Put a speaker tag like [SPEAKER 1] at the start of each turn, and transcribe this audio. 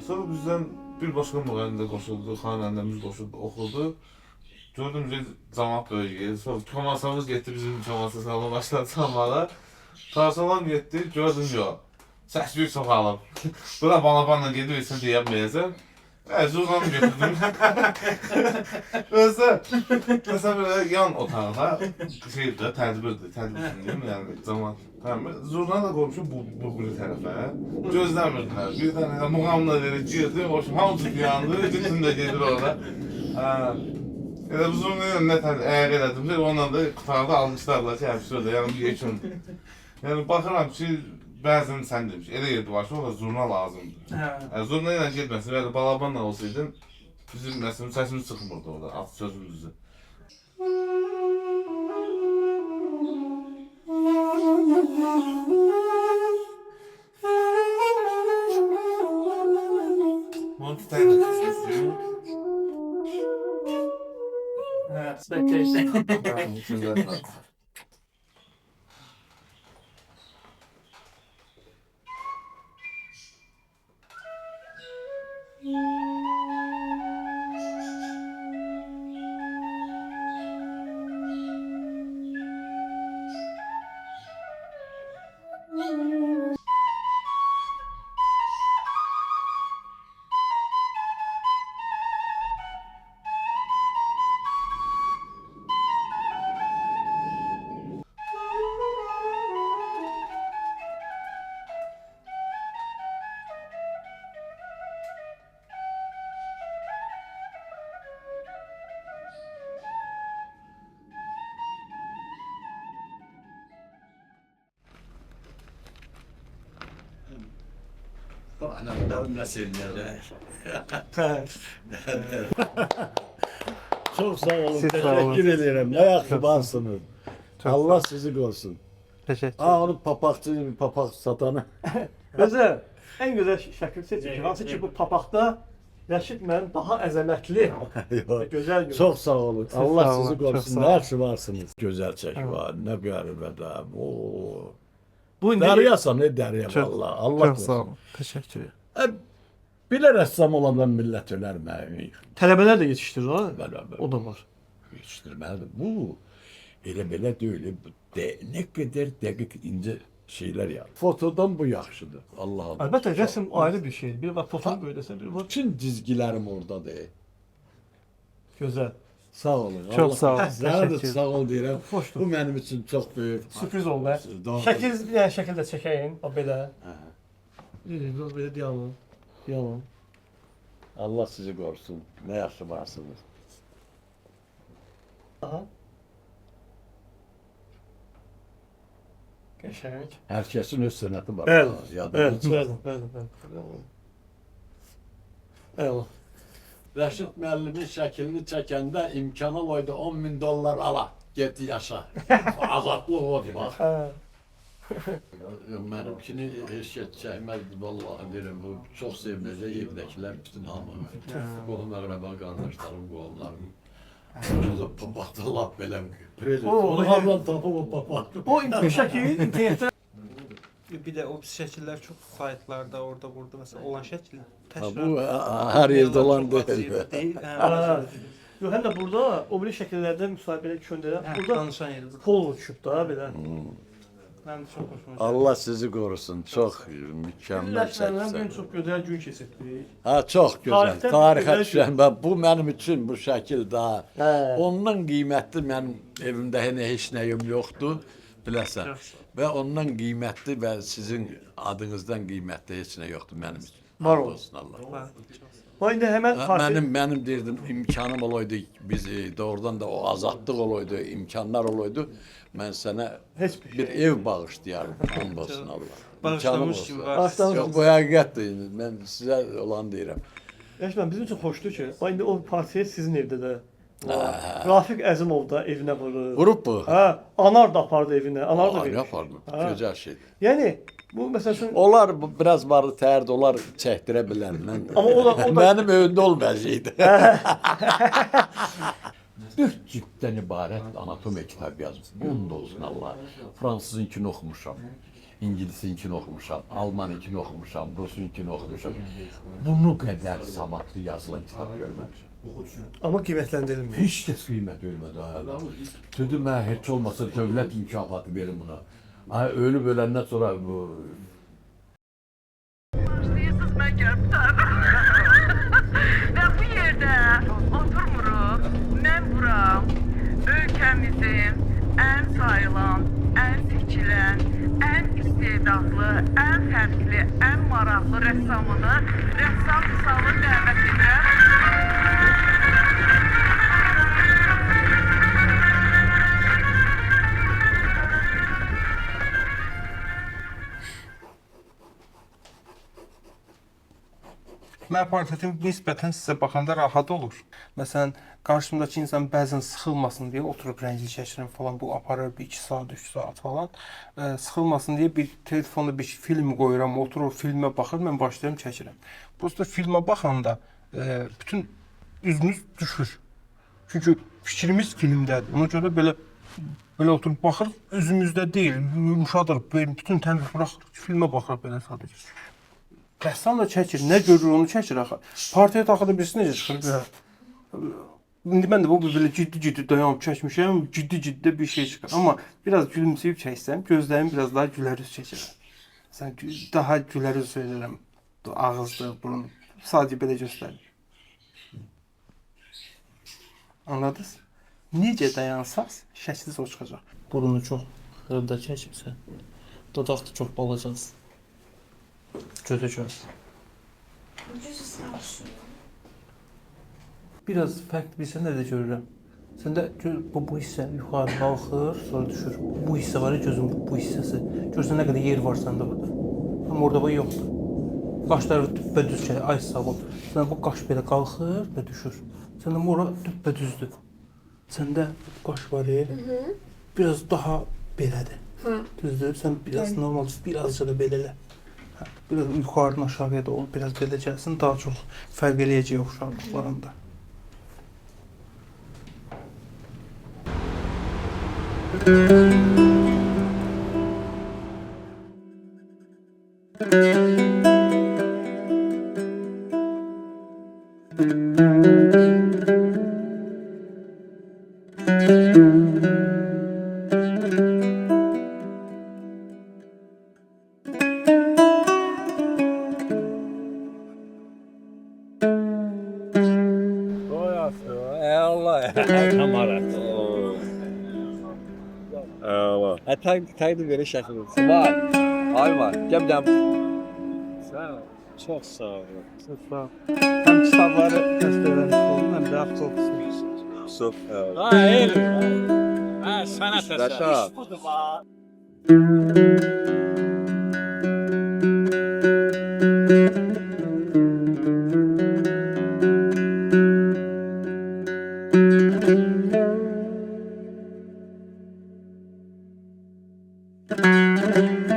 [SPEAKER 1] Sonra bizdən bir başqa müğənni də qoşuldu, xanəndəmiz qoşuldu, oxudu. Gördüm ki, cəmaət böyüyür. Sonra komasımız getdi bizim komasa salona başladı çalmağa. Tarsalan getdi, gördüm yox. Səs-küy çox alıb. Bura balabanla gedirsən deyəməyəcəm. Zurnanı götürdüm. Mesela böyle yan otağda şeydir, tədbirdir, deyim, yəni cəmaət. Zurna da qoymuşum bu tərəfə. Gözləmirdilər. Bir dənə muğamla dedi, girdi, hoş hamısı yandı, bütün də gedir orada. Elə bu zurnayla nə əgər elədim ki, onunla da qutarda almışlarlar ki, həbsi orada, yəni bir yekundur. Yəni baxıram ki, bəzən sən demiş, elə yerdə var ki, orada zurna lazımdır. Zurna ilə getməsin, və balabanla olsaydın, bizim məsələn səsimiz çıxmırdı orada, alt sözümüzü. Bunu tutayım da sesliyor.
[SPEAKER 2] Expectation.
[SPEAKER 3] Anamdan meseleler.
[SPEAKER 4] Çok sağ olun.
[SPEAKER 2] Siz sağ olun.
[SPEAKER 4] Teşekkür ederim. Ne yakışıksınız. Allah sizi korusun.
[SPEAKER 2] Teşekkür.
[SPEAKER 4] Onun papakçı, papak satanı.
[SPEAKER 5] Özə, ən gözəl şəkil seçin. Hansı ki bu papaqda Rəşid mənim daha əzəmətli,
[SPEAKER 4] Yok.
[SPEAKER 5] gözəl görünür.
[SPEAKER 4] Çok sağ olun.
[SPEAKER 2] Siz
[SPEAKER 4] Allah
[SPEAKER 2] sağ olun,
[SPEAKER 4] sizi
[SPEAKER 2] çok
[SPEAKER 4] korusun.
[SPEAKER 2] sağ
[SPEAKER 4] Ne
[SPEAKER 2] olun.
[SPEAKER 4] yakışıksınız. Güzel çek var. Ne garibə də. Oo.
[SPEAKER 5] Bu indi
[SPEAKER 4] Deryasan ne derya
[SPEAKER 2] Çok-
[SPEAKER 4] valla. Allah
[SPEAKER 2] Çok sağ
[SPEAKER 4] korusun.
[SPEAKER 2] olun. Teşekkür ederim.
[SPEAKER 4] Bile ressam olandan millet öler mi?
[SPEAKER 5] tələbələr də yetişdirir ha.
[SPEAKER 4] Beraber.
[SPEAKER 5] O da var.
[SPEAKER 4] Yetiştirmeli. Bu elə belə deyil. Ne kadar dakik ince şeyler ya. Fotodan bu yaxşıdır. Allah Allah.
[SPEAKER 5] Əlbəttə rəsm ayrı bir şeydir. Bir var fotoğraf böyləsə, bir var
[SPEAKER 4] Bütün çizgilerim oradadır.
[SPEAKER 5] gözəl.
[SPEAKER 4] Sağ olun.
[SPEAKER 2] Çok
[SPEAKER 4] Allah-
[SPEAKER 2] sağ olun,
[SPEAKER 4] Sana da
[SPEAKER 2] teşekkür
[SPEAKER 4] sağ ol deyirəm.
[SPEAKER 5] Xoşdur.
[SPEAKER 4] Bu mənim üçün çox böyük.
[SPEAKER 5] Sürpriz oldu. hə?
[SPEAKER 4] Daha-
[SPEAKER 5] Şəkil, bir dənə şəkil də çəkəyin, bax belə.
[SPEAKER 4] Hə.
[SPEAKER 5] Biraz belə dayanın. Dayanın.
[SPEAKER 4] Allah sizi qorusun. Ne yaxşı varsınız.
[SPEAKER 5] Aha. Qəşəng.
[SPEAKER 4] Herkesin öz sənəti var.
[SPEAKER 5] Bəli,
[SPEAKER 4] Yadınız.
[SPEAKER 5] bəli, bəli. Eyvallah.
[SPEAKER 4] Rəşid müəllimin şəklini çəkəndə imkanı oydu $10.000 ala. Get yaşa. Azadlıq odur bax.
[SPEAKER 5] Hə.
[SPEAKER 4] Mənimkini heç kəs çəkməzdi vallahi deyirəm. Bu çox sevinəcək evdəkilər bütün hamı. Qohum əqrəba qardaşlarım, qohumlarım. Burada papaqda lap belə. Onu hardan tapıb o papaqda?
[SPEAKER 5] O şəkil internetdə
[SPEAKER 2] Bir de o şekiller çok saytlarda orada burada mesela olan şekil.
[SPEAKER 4] Bu hər yerdə olan deyil.
[SPEAKER 2] Değil.
[SPEAKER 5] Hə. Yox, həm də burada o biri şəkillərdə müsahibələ göndərən, burada
[SPEAKER 2] Danışan yeri burada.
[SPEAKER 5] polo düşüb da belə.
[SPEAKER 2] Ben de çok hoşuma gitti.
[SPEAKER 4] Allah sizi qorusun. Çox mükəmməl
[SPEAKER 5] Birləşmələrin
[SPEAKER 4] çəksən.
[SPEAKER 5] ən çox gözəl gün keçirdik.
[SPEAKER 4] Ha çox gözəl.
[SPEAKER 5] Tarixdən
[SPEAKER 4] Tarixə
[SPEAKER 5] gözəl
[SPEAKER 4] düşən və bu mənim üçün bu şəkil daha
[SPEAKER 5] Hə.
[SPEAKER 4] ondan qiymətli mənim evimdə heç nəyim yoxdur, biləsən.
[SPEAKER 2] Çox sağ ol.
[SPEAKER 4] Və ondan qiymətli və sizin adınızdan qiymətli heç nə yoxdur mənim üçün.
[SPEAKER 5] Var
[SPEAKER 4] Hamd
[SPEAKER 5] ol.
[SPEAKER 4] olsun Allah.
[SPEAKER 2] Ben çok sağ ol.
[SPEAKER 5] Bax indi həmən
[SPEAKER 4] Mənim deyirdim imkanım olaydı, biz doğrudan da o azadlıq olaydı, imkanlar olaydı. Mən sənə
[SPEAKER 5] heç bir
[SPEAKER 4] bir
[SPEAKER 5] şey.
[SPEAKER 4] ev bağışlayarım. Hamd olsun Allah. İmkanım
[SPEAKER 2] Bağışlamış
[SPEAKER 4] olsa.
[SPEAKER 2] gibi var.
[SPEAKER 5] Bağışlamış.
[SPEAKER 4] Yox, bu həqiqətdir. Mən sizə olan deyirəm.
[SPEAKER 5] Yaşman bizim üçün xoşdur ki, bax indi o portret sizin evdə də. Rafiq Əzimov da evinə vurur.
[SPEAKER 4] Qrup bu.
[SPEAKER 5] Hə, Anar da apardı evinə. Anar da
[SPEAKER 4] Aa,
[SPEAKER 5] verir.
[SPEAKER 4] yapardım.
[SPEAKER 5] Ha.
[SPEAKER 4] Gözəl şeydir.
[SPEAKER 5] Yəni bu məsəl üçün
[SPEAKER 4] Onlar biraz varlı tərdi, onlar çəkdirə bilər. Mən
[SPEAKER 5] Amma o da-
[SPEAKER 4] mənim evimdə olmayacaqdı. 4 cilddən ibarət anatomiya kitabı yazıb. Bunda olsun Allah. Fransızınkini oxumuşam. İngilisinkini oxumuşam, Almaninkini oxumuşam, Rusunkini oxumuşam. Bunu qədər savadlı yazılan kitab görməmişəm.
[SPEAKER 5] Amma qiymətləndirilmir.
[SPEAKER 4] Heç kəs qiymət vermədi hala. Dedim mən heç olmasa dövlət mükafatı verin buna. Ay ölüb öləndən sonra bu
[SPEAKER 3] Siz mən gəlib və bu yerdə oturmuruq. Mən buram ölkəmizin ən sayılan, ən seçilən, ən istedadlı, ən fərqli, ən maraqlı rəssamını, rəssam Vüsalı dəvət edirəm.
[SPEAKER 2] Mən portretim nisbətən sizə baxanda rahat olur. Məsələn, qarşımdakı insan bəzən sıxılmasın deyə oturub rəngli çəkirəm falan, bu aparır 2 saat, 3 saat falan. Sıxılmasın deyə bir telefonda bir film qoyuram, oturur filmə baxır, mən başlayıram çəkirəm. Prosta filmə baxanda bütün üzünüz düşür. Çünki fikrimiz filmdədir. Ona görə belə oturub baxır, üzümüzdə deyil, yumşadır, bütün təmizlik buraxır, filmə baxır belə sadəcə. Rəssam da çəkir, nə görür onu çəkir axı. Portret axıda birisi necə çıxır belə. İndi mən də bu belə ciddi dayanıb çəkmişəm, ciddi bir şey çıxır. Amma biraz gülümsəyib çəksəm, gözlərim biraz daha gülərüz çəkirəm. Sən daha gülərüz söylərəm. Ağızdır, burun. Sadəcə belə göstərir. Anladınız? Necə dayansaz, şəkli o çıxacaq. Burunu çox xırda çəkibsə, dodaq da çox balacaqsın. Çözəcəm. Biraz fərqli bir sən də görürəm. Səndə bu hissə yuxarı qalxır, sonra düşür. Bu hissə var ya gözün bu hissəsi. Görsən nə qədər yer var səndə burada. Amma orada bu yoxdur. Qaşları düz çəkir, ay sağ ol. Səndə bu qaş belə qalxır və düşür. Səndə ora düzdür. Səndə qaş var ya. Biraz daha belədir. Düzdür. Sən biraz normal, birazcık da belə elə. Biraz yuxarıdan aşağıya da olub, biraz belə gəlsin, daha çox fərq eləyəcək oxşarlıqlarında.
[SPEAKER 6] Taydı belə şəkil olsun. Var. Ay var. Gəl bir dənə.
[SPEAKER 2] Sağ ol. Çox sağ ol. Çox sağ ol. Həm kitabları göstərən olun, həm də avtobusunu.
[SPEAKER 6] Sağ ol.
[SPEAKER 2] Ha, el. Ha, sənət əsəri.
[SPEAKER 6] Rəşad.
[SPEAKER 3] Thank you.